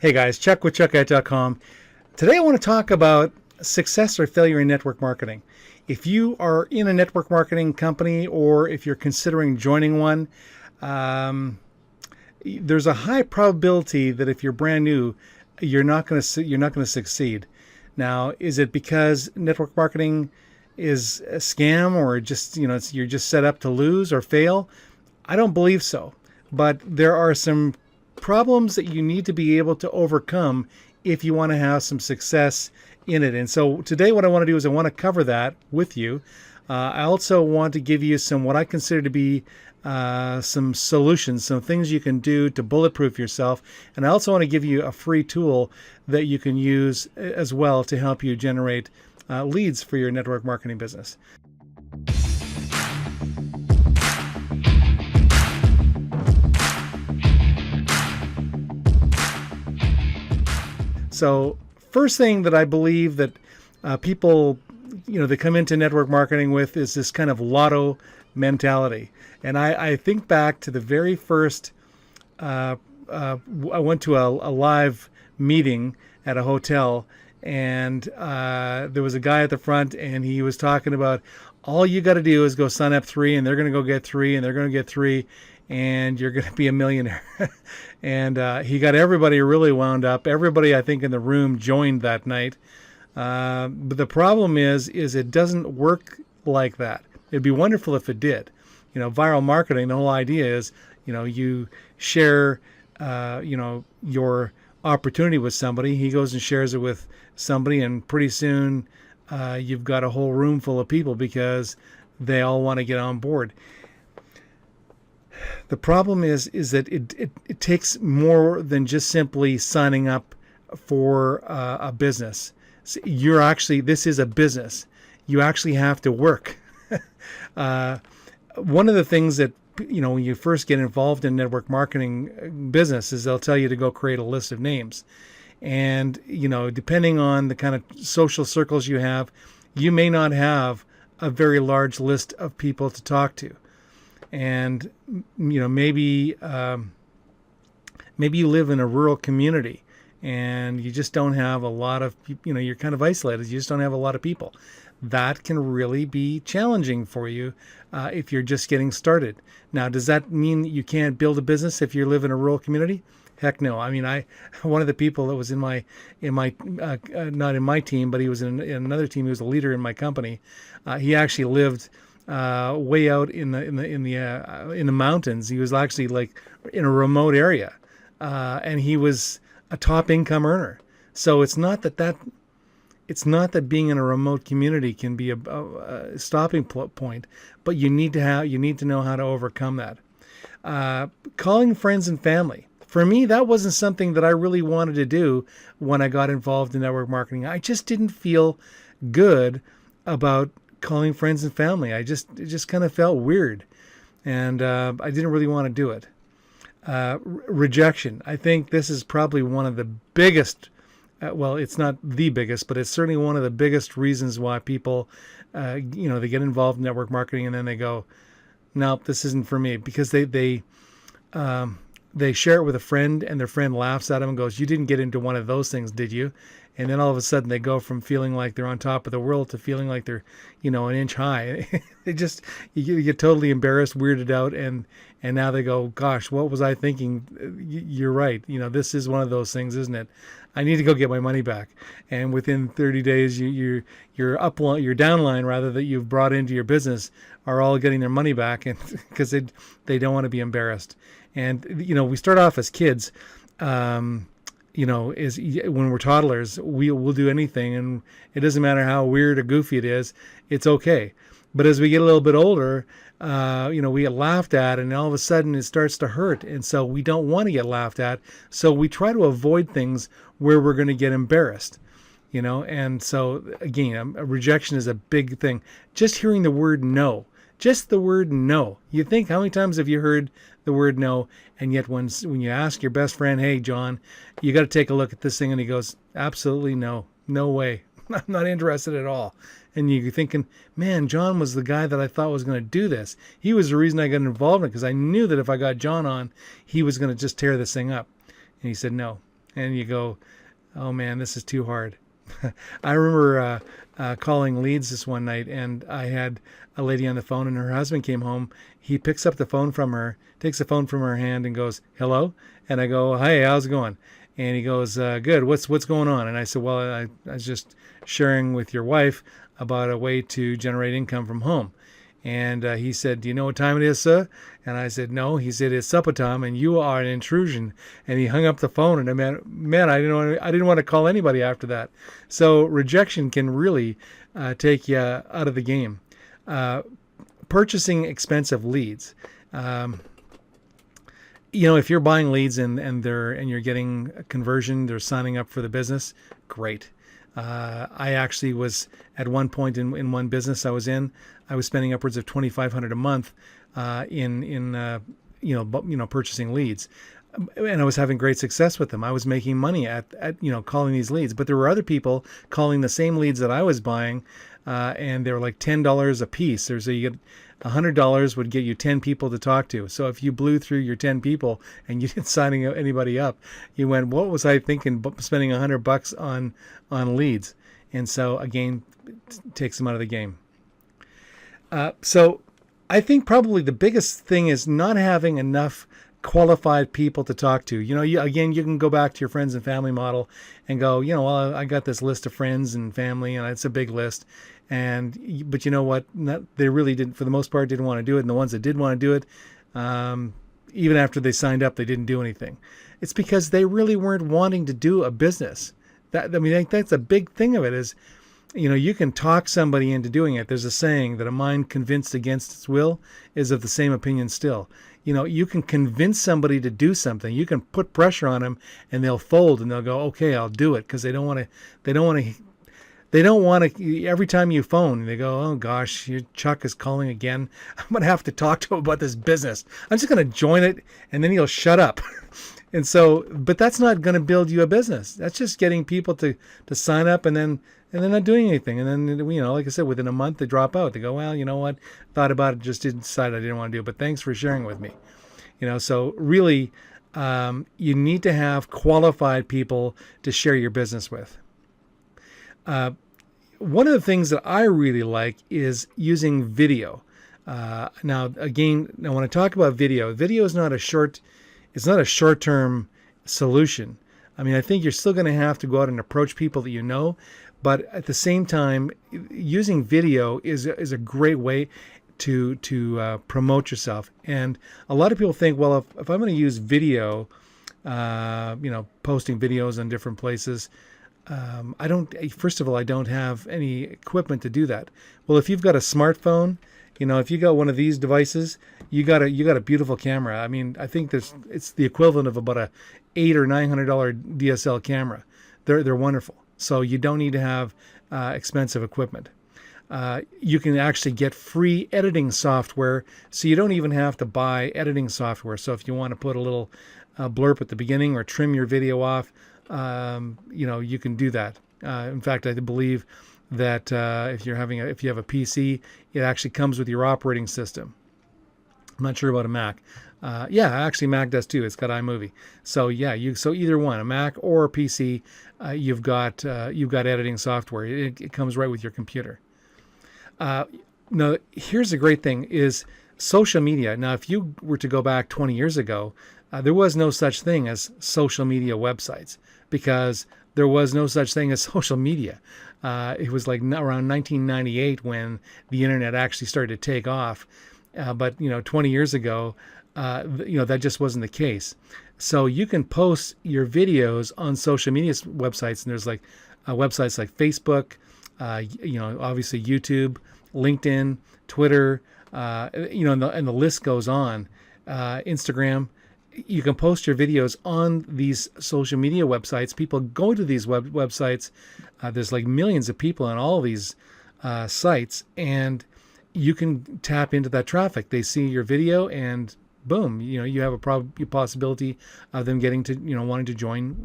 Hey guys, chuckwithchuck.com. Today I want to talk about success or failure in network marketing. If you are in a network marketing company or if you're considering joining one, there's a high probability that if you're brand new, you're not going to succeed. Now, is it because network marketing is a scam, or just you're just set up to lose or fail? I don't believe so. But there are some problems that you need to be able to overcome if you want to have some success in it. And so today what I want to do is I want to cover that with you. I also want to give you some what I consider to be some solutions, some things you can do to bulletproof yourself. And I also want to give you a free tool that you can use as well to help you generate leads for your network marketing business. So first thing that I believe that people, they come into network marketing with is this kind of lotto mentality. And I think back to the very first, I went to a live meeting at a hotel, and there was a guy at the front, and he was talking about all you got to do is go sign up 3, and they're going to go get 3, and they're going to get 3, and you're going to be a millionaire. And he got everybody really wound up. Everybody, I think, in the room joined that night. But the problem is it doesn't work like that. It'd be wonderful if it did. Viral marketing, the whole idea is, you share, your opportunity with somebody. He goes and shares it with somebody, and pretty soon you've got a whole room full of people because they all want to get on board. The problem is that it takes more than just simply signing up for a business. So this is a business. You actually have to work. One of the things that, when you first get involved in network marketing business is they'll tell you to go create a list of names. And, depending on the kind of social circles you have, you may not have a very large list of people to talk to. And, maybe you live in a rural community and you just don't have a lot of, you're kind of isolated. You just don't have a lot of people. That can really be challenging for you if you're just getting started. Now, does that mean that you can't build a business if you live in a rural community? Heck no. I mean, one of the people that was in my not in my team, but he was in another team. He was a leader in my company. He actually lived way out in the mountains. He was actually like in a remote area, and he was a top income earner. So it's not that being in a remote community can be a stopping point, but you need to know how to overcome that. Calling friends and family. For me, that wasn't something that I really wanted to do when I got involved in network marketing. I just didn't feel good about calling friends and family. It just kind of felt weird, and I didn't really want to do it. Rejection. I think this is probably one of the biggest. Well, it's not the biggest, but it's certainly one of the biggest reasons why people, they get involved in network marketing and then they go, "Nope, this isn't for me," because they share it with a friend and their friend laughs at them and goes, "You didn't get into one of those things, did you?" And then all of a sudden they go from feeling like they're on top of the world to feeling like they're, an inch high. You get totally embarrassed, weirded out, and now they go, "Gosh, what was I thinking?" You're right. This is one of those things, isn't it? I need to go get my money back. And within 30 days, your downline rather that you've brought into your business are all getting their money back, and because they don't want to be embarrassed. And we start off as kids. Is when we're toddlers, we'll do anything, and it doesn't matter how weird or goofy it is, it's okay. But as we get a little bit older, we get laughed at, and all of a sudden it starts to hurt, and so we don't want to get laughed at. So we try to avoid things where we're going to get embarrassed, And so again, a rejection is a big thing. Just hearing the word no. Just the word no. You think, how many times have you heard the word no? And yet when you ask your best friend, "Hey, John, you got to take a look at this thing," and he goes, "Absolutely no. No way. I'm not interested at all." And you're thinking, man, John was the guy that I thought was going to do this. He was the reason I got involved in it, because I knew that if I got John on, he was going to just tear this thing up. And he said, "No, and you go, oh man, this is too hard. I remember calling leads this one night, and I had a lady on the phone, and her husband came home. He picks up the phone from her, takes the phone from her hand, and goes, "Hello," and I go, "Hey, how's it going?" And he goes, "Good. What's going on?" And I said, "Well, I was just sharing with your wife about a way to generate income from home." And he said, "Do you know what time it is, sir?" And I said, "No." He said, "It's supper time, and you are an intrusion." And he hung up the phone. And I didn't want to call anybody after that. So rejection can really take you out of the game. Purchasing expensive leads. If you're buying leads and you're getting a conversion, they're signing up for the business, great. I actually was at one point in one business I was in. I was spending upwards of $2,500 a month in purchasing leads, and I was having great success with them. I was making money at calling these leads, but there were other people calling the same leads that I was buying, and they were like $10 a piece. So you get $100 would get you 10 people to talk to. So if you blew through your 10 people and you didn't sign anybody up, you went, what was I thinking spending $100 on leads? And so again, takes them out of the game. So I think probably the biggest thing is not having enough qualified people to talk to. You can go back to your friends and family model and go, well, I got this list of friends and family, and it's a big list. But you know what? They really didn't, for the most part, didn't want to do it. And the ones that did want to do it, even after they signed up, they didn't do anything. It's because they really weren't wanting to do a business. That's a big thing of it is, you can talk somebody into doing it. There's a saying that a mind convinced against its will is of the same opinion still. You can convince somebody to do something. You can put pressure on them, and they'll fold and they'll go, okay, I'll do it, because they don't want to. Every time you phone, they go, oh gosh, your Chuck is calling again. I'm going to have to talk to him about this business. I'm just going to join it, and then he'll shut up. And so, but that's not going to build you a business. That's just getting people to sign up and then they're not doing anything. And then, like I said, within a month they drop out. They go, well, you know what? Thought about it, just didn't decide I didn't want to do it. But thanks for sharing with me. So really, you need to have qualified people to share your business with. One of the things that I really like is using video. Now, when I talk about video is not a short-term solution. I think you're still going to have to go out and approach people that you know, but at the same time, using video is a great way to promote yourself. And a lot of people think, well, if I'm going to use video, posting videos on different places, first of all, I don't have any equipment to do that. Well, if you've got a smartphone, if you got one of these devices, you got a beautiful camera. I think it's the equivalent of about a $800 or $900 DSL camera. They're wonderful. So you don't need to have expensive equipment. You can actually get free editing software, so you don't even have to buy editing software. So if you want to put a little blurb at the beginning or trim your video off, you can do that. In fact, I believe that if you have a PC, it actually comes with your operating system. I'm not sure about a Mac. Actually Mac does too. It's got iMovie. So so either one, a Mac or a PC, you've got editing software. It comes right with your computer. Now, here's the great thing is social media. Now, if you were to go back 20 years ago, there was no such thing as social media websites, because there was no such thing as social media. It was like around 1998 when the internet actually started to take off. But 20 years ago, that just wasn't the case. So you can post your videos on social media websites, and there's like websites like Facebook, obviously YouTube, LinkedIn, Twitter, and the list goes on. Instagram. You can post your videos on these social media websites. People go to these websites. There's like millions of people on all these sites, and you can tap into that traffic. They see your video, and boom, you have a possibility of them getting to, wanting to join,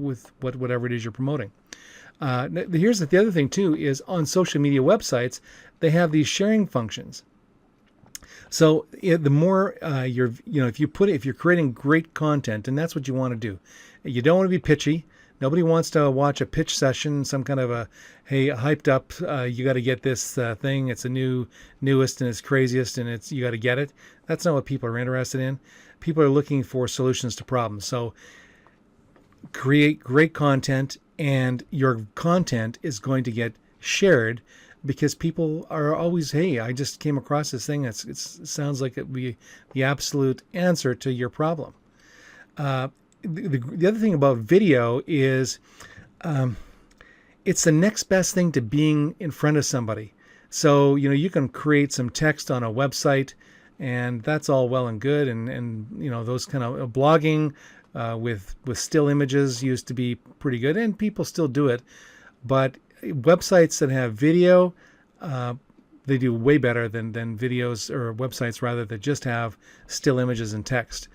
with whatever it is you're promoting. Here's the other thing too, is on social media websites, they have these sharing functions. So the more if you're creating great content, and that's what you want to do, You don't want to be pitchy. Nobody wants to watch a pitch session, some kind of a, hey, hyped up, you got to get this thing. It's the newest and it's craziest and you got to get it. That's not what people are interested in. People are looking for solutions to problems. So create great content, and your content is going to get shared because people are always, hey, I just came across this thing. It sounds like it would be the absolute answer to your problem. The other thing about video is it's the next best thing to being in front of somebody. So, you can create some text on a website, and that's all well and good. And those kind of blogging with still images used to be pretty good, and people still do it. But websites that have video, they do way better than videos or websites rather that just have still images and text.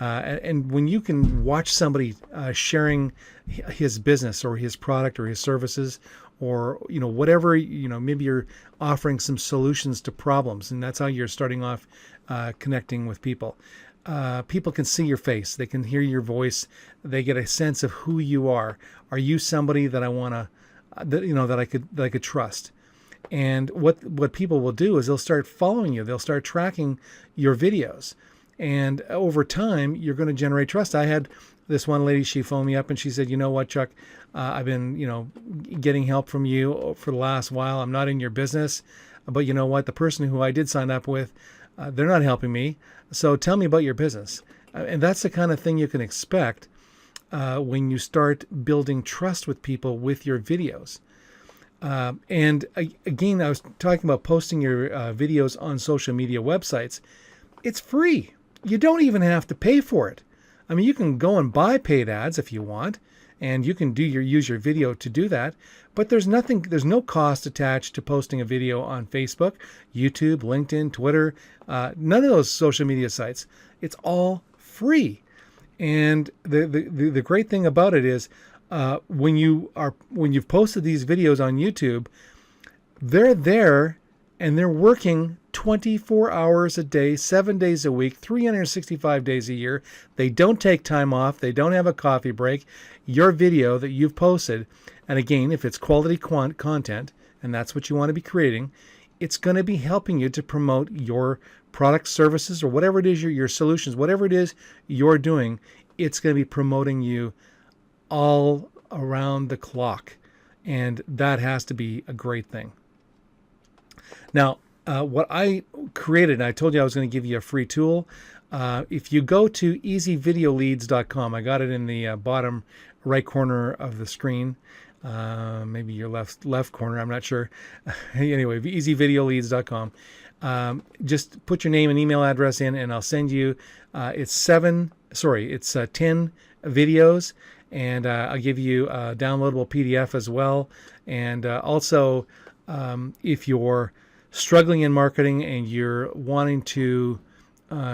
And when you can watch somebody sharing his business or his product or his services, or whatever, maybe you're offering some solutions to problems, and that's how you're starting off connecting with people. People can see your face, they can hear your voice, they get a sense of who you are. Are you somebody that I want to, that I could trust? And what people will do is they'll start following you. They'll start tracking your videos. And over time, you're going to generate trust. I had this one lady, she phoned me up and she said, you know what, Chuck, I've been, getting help from you for the last while. I'm not in your business, but you know what? The person who I did sign up with, they're not helping me. So tell me about your business. And that's the kind of thing you can expect when you start building trust with people with your videos. And again, I was talking about posting your videos on social media websites. It's free. You don't even have to pay for it. I mean, you can go and buy paid ads if you want, and you can use your video to do that. But there's no cost attached to posting a video on Facebook, YouTube, LinkedIn, Twitter, none of those social media sites. It's all free. And the great thing about it is when you've posted these videos on YouTube, they're there and they're working 24 hours a day, 7 days a week, 365 days a year. They don't take time off. They don't have a coffee break. Your video that you've posted, and again, if it's quality content, and that's what you want to be creating, it's going to be helping you to promote your product, services, or whatever it is, your solutions, whatever it is you're doing, it's going to be promoting you all around the clock. And that has to be a great thing. Now, what I created, and I told you I was going to give you a free tool. If you go to easyvideoleads.com, I got it in the bottom right corner of the screen, maybe your left corner, I'm not sure. Anyway, easyvideoleads.com. Just put your name and email address in, and I'll send you. It's 10 videos, and I'll give you a downloadable PDF as well. And also, if you're struggling in marketing and you're wanting to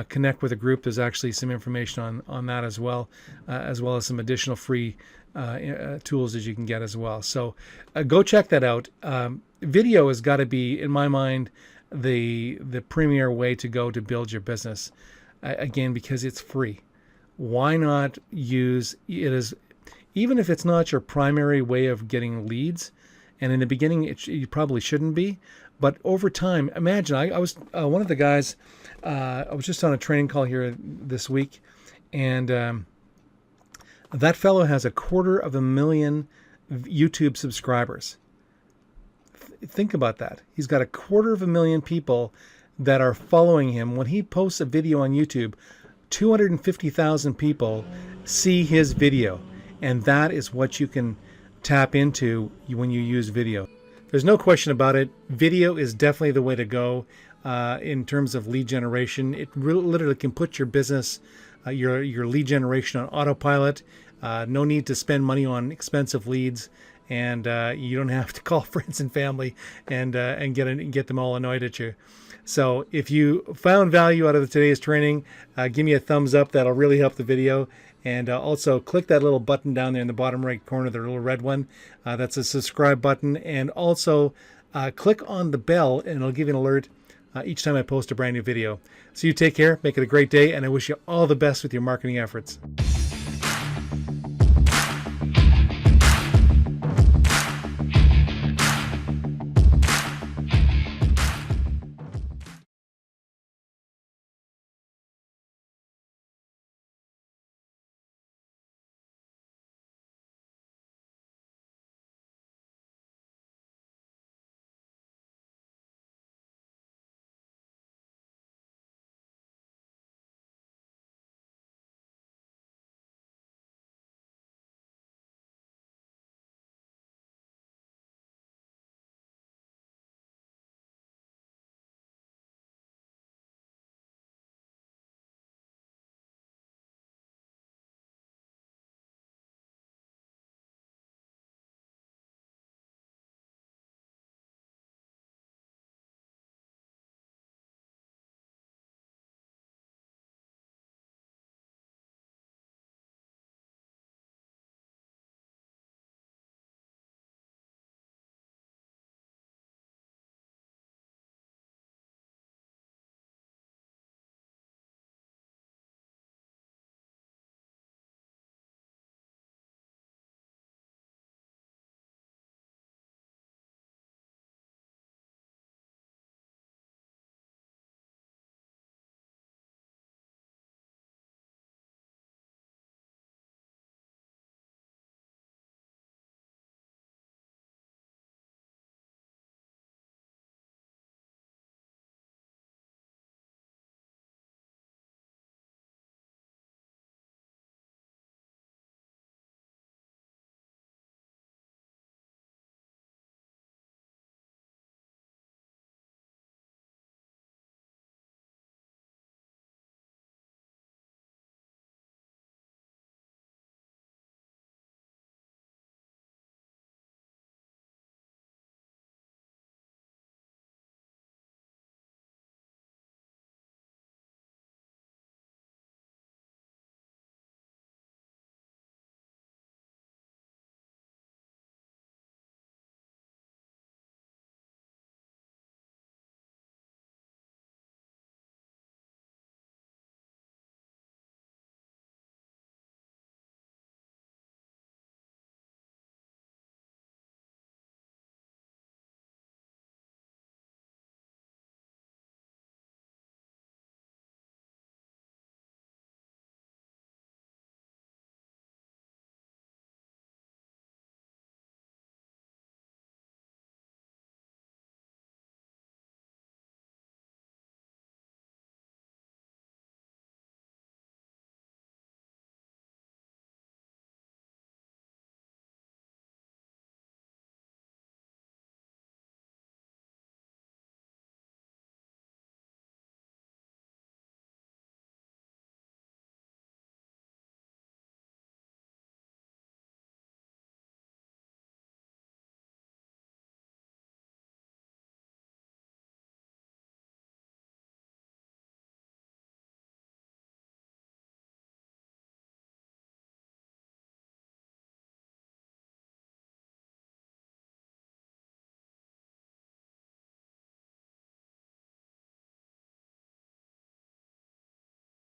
connect with a group, there's actually some information on that as well as some additional free tools that you can get as well. So go check that out. Video has got to be, in my mind, the premier way to go to build your business, again, because it's free. Why not use it as, even if it's not your primary way of getting leads, and in the beginning you probably shouldn't be, but over time, imagine, I was one of the guys, I was just on a training call here this week, and that fellow has 250,000 YouTube subscribers. Think about that. He's got 250,000 people that are following him. When he posts a video on YouTube, 250,000 people see his video, and that is what you can tap into when you use video. There's no question about it. Video is definitely the way to go in terms of lead generation. It literally can put your business, your lead generation on autopilot. No need to spend money on expensive leads, and you don't have to call friends and family and get them all annoyed at you. So if you found value out of today's training, give me a thumbs up. That'll really help the video. And also click that little button down there in the bottom right corner, the little red one. That's a subscribe button. And also click on the bell, and it'll give you an alert each time I post a brand new video. So you take care, make it a great day, and I wish you all the best with your marketing efforts.